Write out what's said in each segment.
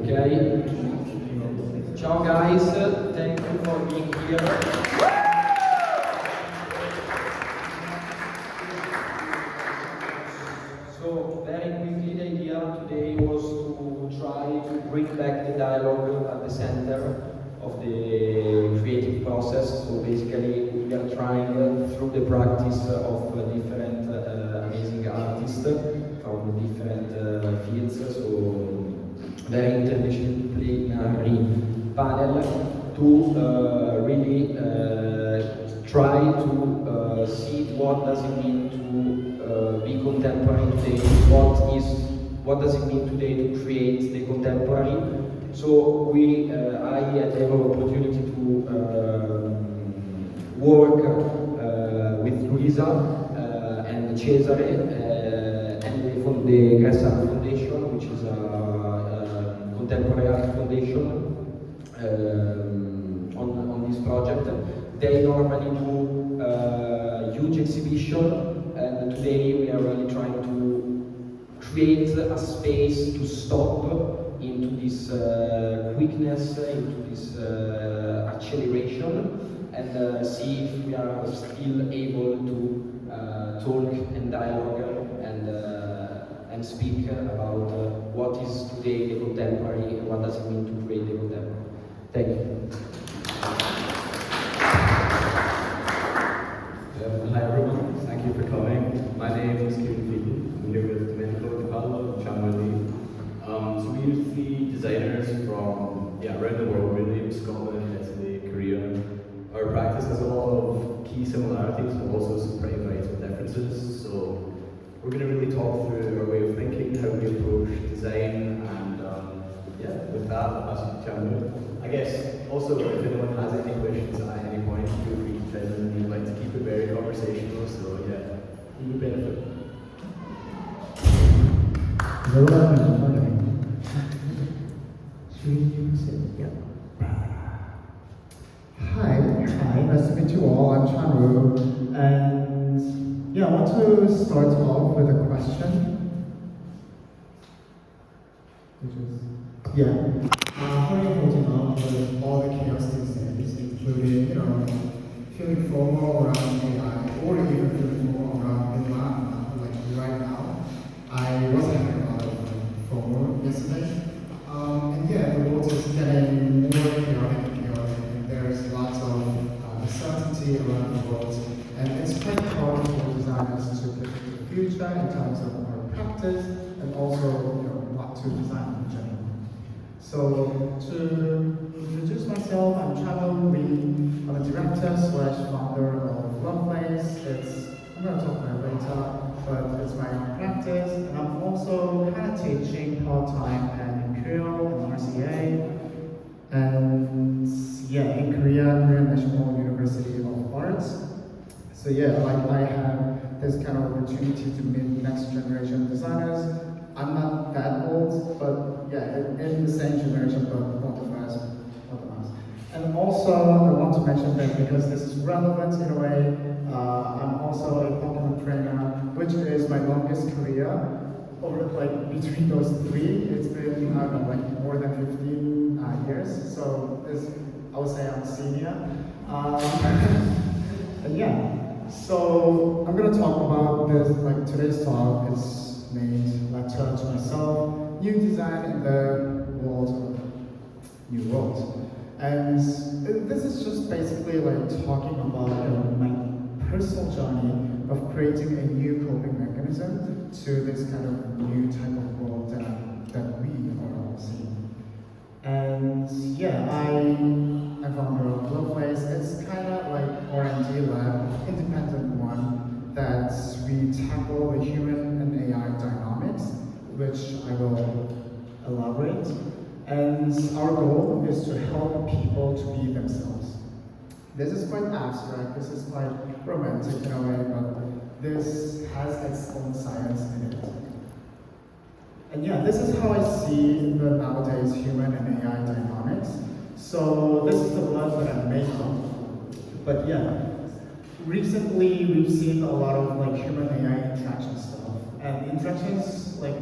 Okay. Ciao guys, thank you for being here. So very quickly, the idea today was to try to bring back the dialogue at the center of the creative process. So basically, we are trying through the practice of different amazing artists from different fields. So very interdisciplinary panel to really try to see what does it mean to be contemporary today, what does it mean today to create the contemporary. So I had the opportunity to work with Luisa and Cesare and the Gressa Foundation, which is a contemporary art foundation on this project. They normally do huge exhibition, and today we are really trying to create a space to stop into this quickness, into this acceleration, and see if we are still able to talk and dialogue and speak about what is today the contemporary and what does it mean to create the contemporary. Thank you. Hi everyone, thank you for coming. My name is Kevin Feely. I'm here with Domenico Capallo and Chan. So we interview designers from around the world, really, Scotland, Italy, Korea. Our practice has a lot of key similarities, but also some pretty vital differences. So we're going to really talk through our way of thinking, how we approach design, and with that, I'll pass it to Chan. I guess also if anyone has any questions at any point, feel free to chime in. We'd like to keep it very conversational, so you would benefit. Hi, nice to meet you all. I'm Chanru, and I want to start off with a question, which is, how are you holding on with all the chaos these days, including, feeling FOMO around AI, or even feeling FOMO around Milan, like right now? I was having a lot of FOMO yesterday, and the world is getting more chaotic and chaotic, and there's lots of uncertainty around the world, and it's quite hard for designers to predict the future in terms of our practice, and also, what to design in general. So, to introduce myself, I'm Chano. I'm a director / founder of Lovelace. I'm going to talk about it later, but it's my own practice, and I'm also kind of teaching part-time in Imperial and RCA, and in Korea, Korean National University of Arts. So I have this kind of opportunity to meet next generation designers. I'm not that old, but yeah, in the same generation, but not the first, not the last. And also, I want to mention that because this is relevant in a way, I'm also a Pokemon trainer, which is my longest career. Over like between those three, it's been I don't know, like more than 15 years. So this, I would say I'm a senior. And yeah, so I'm gonna talk about this. Like today's talk is named "Letter to Myself: New Design in the World of New World." And this is just basically like talking about my personal journey of creating a new coping mechanism to this kind of new type of world that we are all seeing. And yeah, I'm founder of Lovelace. It's kind of like R&D lab, independent one, that we tackle the human and AI dynamics, which I will elaborate. And our goal is to help people to be themselves. This is quite abstract, this is quite romantic in a way, but this has its own science in it. And yeah, this is how I see the nowadays human and AI dynamics. So this is the one that I made up. But yeah, recently we've seen a lot of like human AI interaction stuff. And interactions like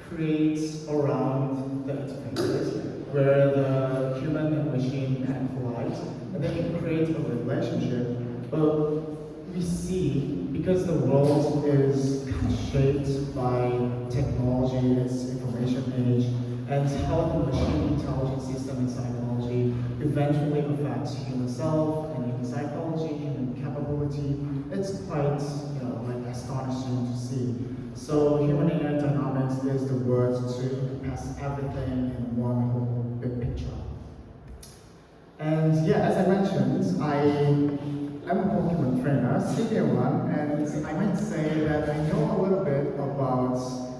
create around the interfaces where the human and machine can collide. And then you create a relationship. But we see, because the world is shaped by technology, its information age, and how the machine intelligence system and psychology eventually affects human self and human psychology, human capability, it's quite like astonishing to see. So human AI dynamics is the word to encompass everything in one whole big picture. And yeah, as I mentioned, I'm a Pokemon trainer, senior one, and I might say that I know a little bit about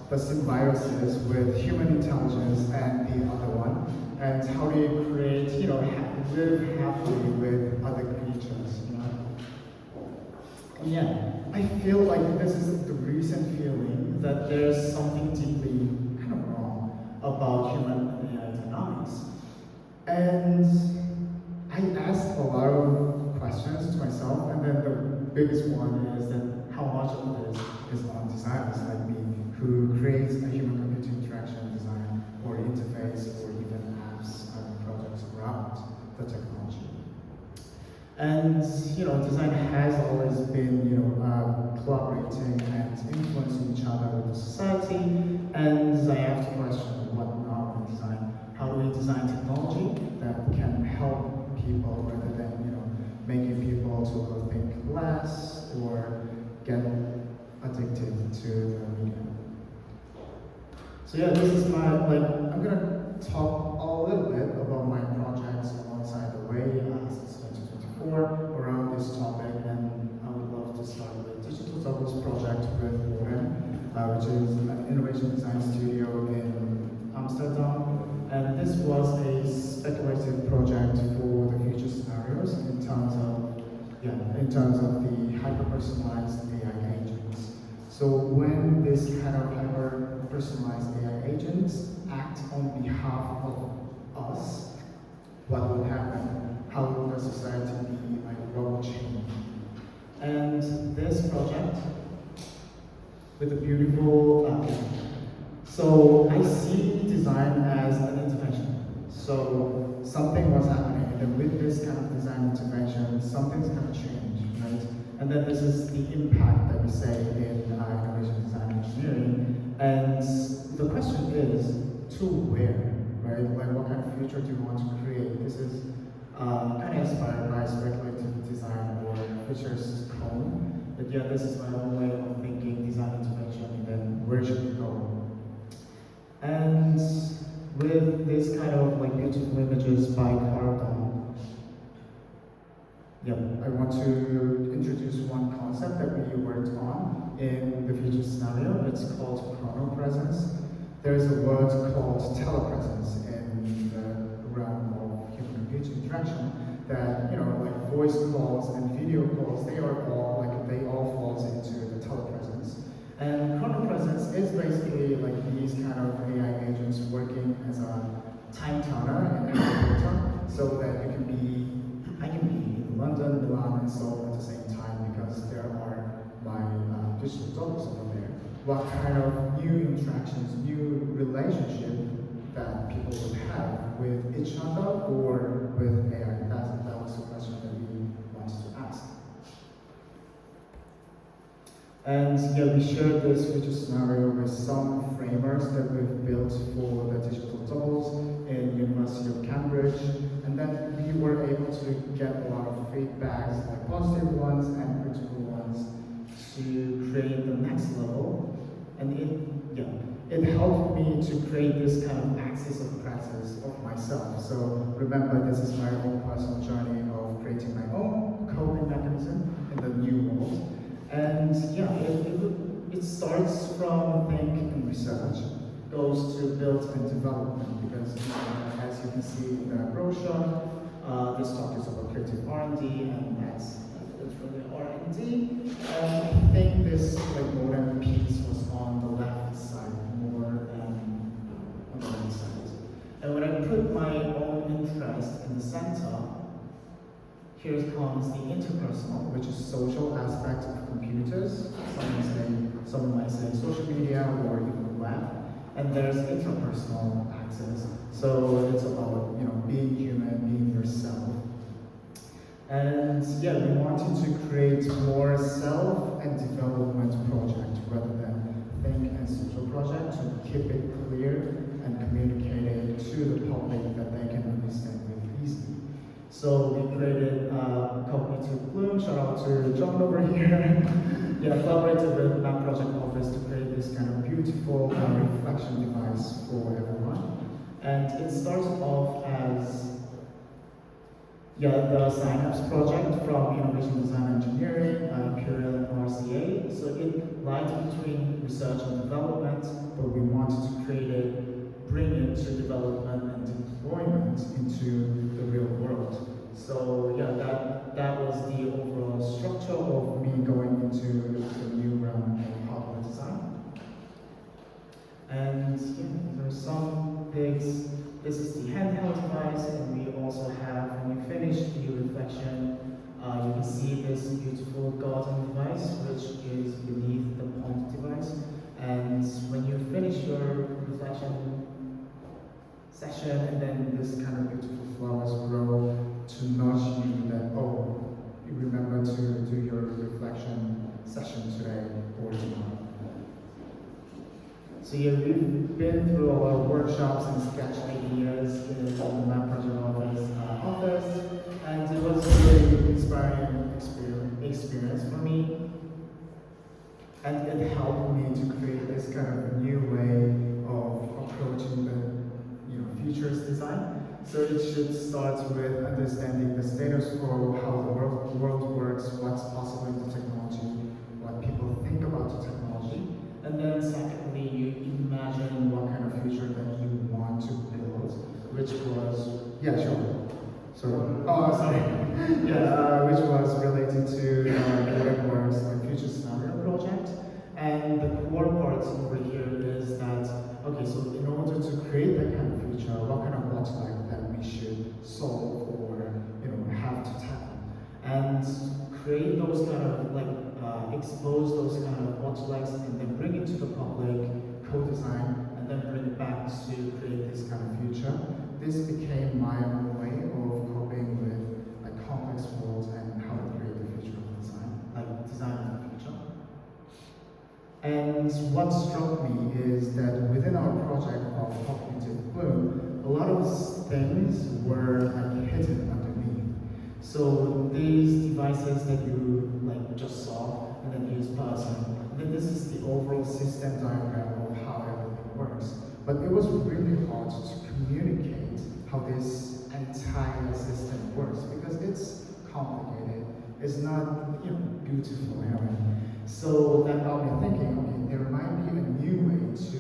the symbiosis with human intelligence and the other one, and how do you create, live happily with other creatures. And yeah, I feel like this is the recent feeling that there's something deeply kind of wrong about human and AI dynamics. And I asked a lot of questions to myself, and then the biggest one is that how much of this is on designers like me, who creates a human-computer interaction design or interface or even apps and projects around the technology. And design has always been collaborating and influencing each other with the society. And I have to question what now in design. How do we design technology that can help people rather than making people to think less or get addicted to the media. So yeah, this is my I'm gonna talk a little bit about my projects alongside the way since 2024 around this topic, and I would love to start with Digital Doubles project with Warren, which is an innovation design studio in Amsterdam. And this was a speculative project for the future scenarios in terms of the hyper-personalized AI agents. So when this kind of hyper-personalized AI agents act on behalf of us, what would happen? How would the society be? Like, what would change? And this project, with a beautiful so I see design as an intervention. So something was happening, and then with this kind of design intervention, something's going to change, right? And then this is the impact that we say in innovation design engineering. And the question is, to where, right? Like, what kind of future do you want to create? This is kind of inspired by speculative design or futurist cone. But yeah, this is my own way of thinking design intervention, and then where should we go? And with this kind of beautiful images by Cardone, I want to introduce one concept that we worked on in the future scenario. It's called chronopresence. There's a word called telepresence in the realm of human-computer interaction that, voice calls and video calls, they all falls into the telepresence. And chronopresence is basically like these kind of AI agents working as a time counter in a so that I can be in London, Milan, and Seoul at the same time because there are my digital dogs over there. What kind of new interactions, new relationship that people would have with each other or with AI? That was the question that we wanted to ask. And yeah, we shared this future scenario with some frameworks that we've built for the digital doubles in University of Cambridge. And then we were able to get a lot of feedbacks, like positive ones and critical ones, to create the next level. And it helped me to create this kind of axis of practice of myself. So remember, this is my own personal journey of creating my own coping mechanism in the new world. And yeah, it starts from think and research, goes to build and development, because as you can see in the brochure, this talk is about creative R&D, and that's really R&D. And I think this like modern piece was on the left side more than on the right side. And when I put my own interest in the center, here comes the interpersonal, which is social aspect of computers. Someone might say social media or even web. And there's intrapersonal axis. So it's about being human, being yourself. And yeah, we wanted to create more self and development project rather than think and social project to keep it clear and communicate it to the public that they can understand really easily. So we created Cognitive Bloom, shout out to John over here. Collaborated with Map Project Office to create this kind of beautiful reflection device for everyone. And it started off as the Synapse project from Innovation Design Engineering, Imperial and RCA. So it lies between research and development, but we wanted to create it, bring it to development and deployment into the real world. So that was the overall structure of me going into the new realm of hardware design. And there are some things. This is the handheld device, and we also have, when we finish the reflection, you can see this beautiful garden device, which is beneath the pond device. And when you finish your reflection session, and then this kind of beautiful flowers grow to nudge you that, you remember to do your reflection session today or tomorrow. So we've been through a lot of workshops and sketch ideas in the Map Project office, and it was a really inspiring experience for me. And it helped me to create this kind of new way of approaching the futures design. So it should start with understanding the status quo, how the world works, what's possible in the technology, what people think about the technology. And then secondly, you imagine what kind of future that you want to build, which was, which was related to Works and Future Scenario project. And the core part over here is that, so in order to create that kind of future, what kind of bottleneck that we should solve or have to tackle, and create those kind of expose those kind of bottlenecks, and then bring it to the public, co-design, and then bring it back to create this kind of future. This became my own way of coping with complex worlds and how to create the future of design, design of the future. And what struck me is that within our project of Cognitive Bloom, a lot of things were hidden underneath. So these devices that you just saw, and then here's person, and then this is the overall system diagram of how everything works. But it was really hard to communicate how this entire system works because it's complicated. It's not beautiful. So that got me thinking, there might be a new way to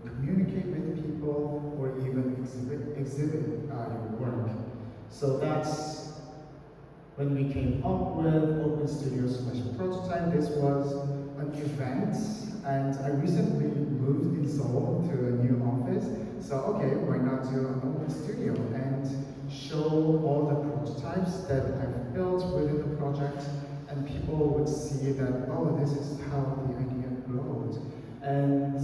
communicate with people or even exhibit your work. So that's When we came up with Open Studio slash prototype, this was an event, and I recently moved in Seoul to a new office. So okay, why not do an Open Studio and show all the prototypes that I've built within the project, and people would see that, oh, this is how the idea grows. And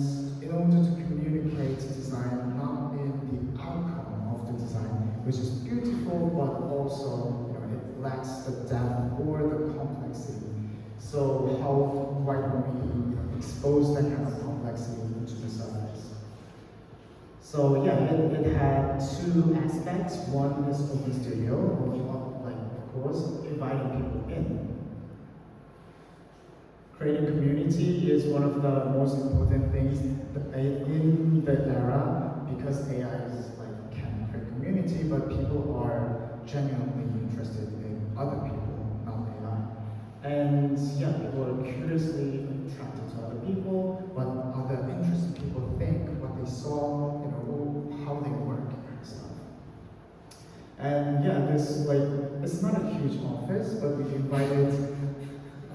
in order to communicate design, not in the outcome of the design, which is beautiful, but also it lacks the depth or the complexity. So why don't we expose that kind of complexity into the surface? So yeah, it had two aspects. One is Open Studio, of course, inviting people in. Creating community is one of the most important things in the era, because AI can create community, but people are genuinely interested in other people, not AI. And yeah, people are curiously attracted to other people, what other interested people think, what they saw, how they work and stuff. And yeah, it's not a huge office, but we invited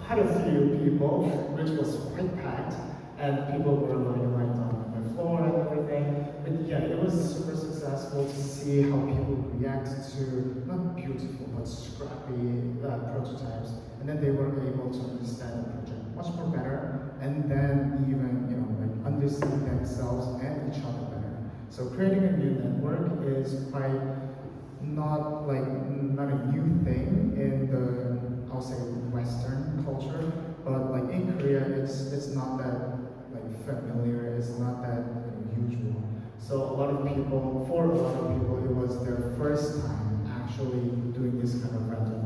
quite a few people, which was quite packed, and people were lined up on the floor and everything. But yeah, it was super successful to see how people react to not beautiful but scrappy prototypes, and then they were able to understand the project much more better, and then even understand themselves and each other better. So creating a new network is quite not a new thing in the, I'll say, Western culture, but in Korea it's not that familiar, it's not that usual. So for a lot of people, it was their first time actually doing this kind of random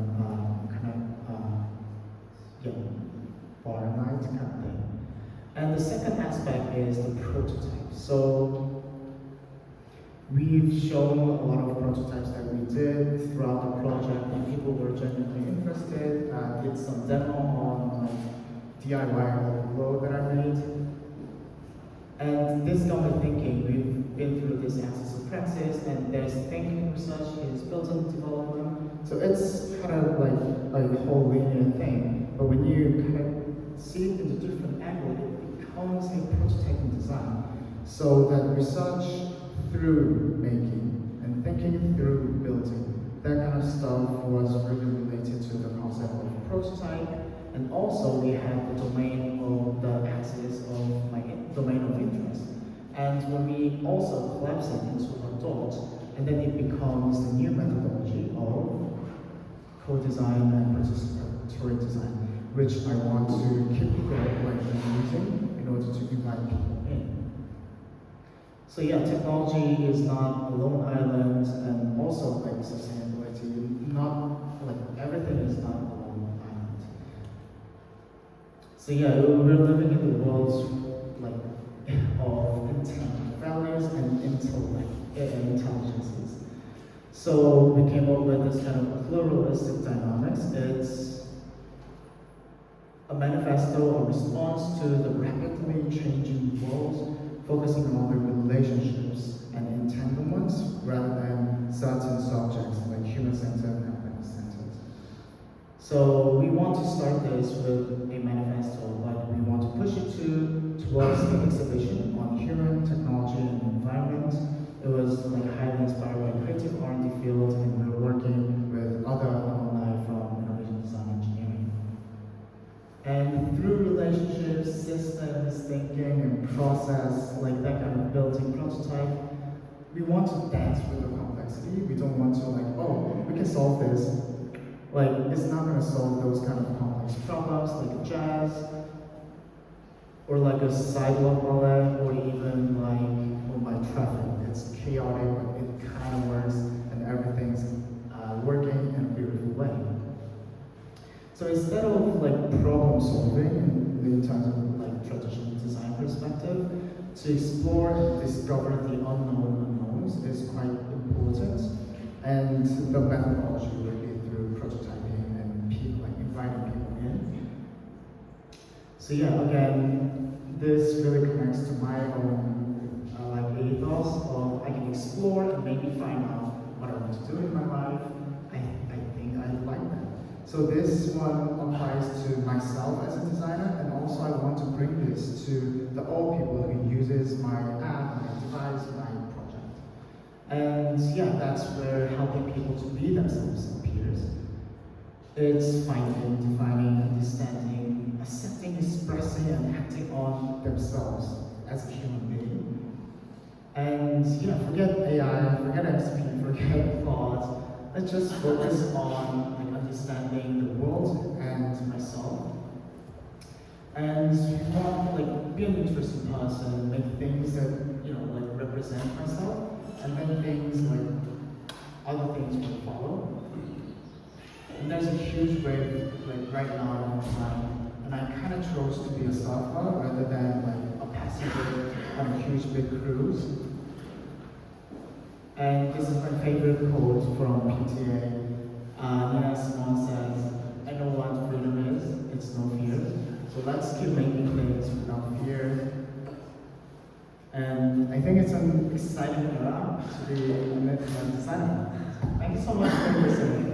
bar night kind of thing. And the second aspect is the prototype. So we've shown a lot of prototypes that we did throughout the project, and people were genuinely interested. Did some demo on DIY logo that I made. And this got me thinking. We've been through this axis of praxis, and there's thinking research, is built-in development. So it's kind of like a whole linear thing. But when you kind of see it in a different angle, it becomes a prototyping design. So that research through making and thinking through building, that kind of stuff was really related to the concept of prototype. And also we have the domain of the axis of my domain of interest. And when we also collapse it into a dot, and then it becomes the new methodology of co-design and participatory design, which I want to keep using in order to invite people in. So yeah, technology is not a lone island, and also sustainability, not everything is not a lone island. So yeah, we're living in the world of intent, values and intelligences. So we came up with this kind of pluralistic dynamics. It's a manifesto, a response to the rapidly changing world, focusing on the relationships and entanglements rather than certain subjects like human-centered and planet-centered. So we want to start this with a manifesto, but we want to push it towards the exhibition on human, technology, and environment. It was highly inspired by creative R&D field, and we were working with other alumni from innovation design engineering. And through relationships, systems, thinking, and process, that kind of building prototype, we want to dance with the complexity. We don't want to oh, we can solve this. It's not going to solve those kind of complex problems like jazz, or a sidewalk ballet, or even by traffic. It's chaotic, but it kind of works, and everything's working in a beautiful way. So instead of problem solving in terms of traditional design perspective, to explore and discover the unknown unknowns is quite important, and the methodology would be through prototyping and inviting people in. So yeah, again, this really connects to my own ethos of I can explore and maybe find out what I want to do in my life. I think I like that. So this one applies to myself as a designer, and also I want to bring this to the all people who uses my app, my device, my project. And yeah, that's where helping people to be themselves appears. It's finding, defining, understanding, accepting, expressing, and acting on themselves as a human being. And forget AI, forget XP, forget thoughts. Let's just focus on understanding the world and myself. And be an interesting person, make things that represent myself, and then things other things will follow. And there's a huge wave right now in time, and I kind of chose to be a surfer rather than a passenger on a huge big cruise. And this is my favorite quote from PTA. Nina Simone says, "I know what freedom is. It's no fear. So let's keep making things without fear." And I think it's an exciting era to be a designer. Thank you so much for listening.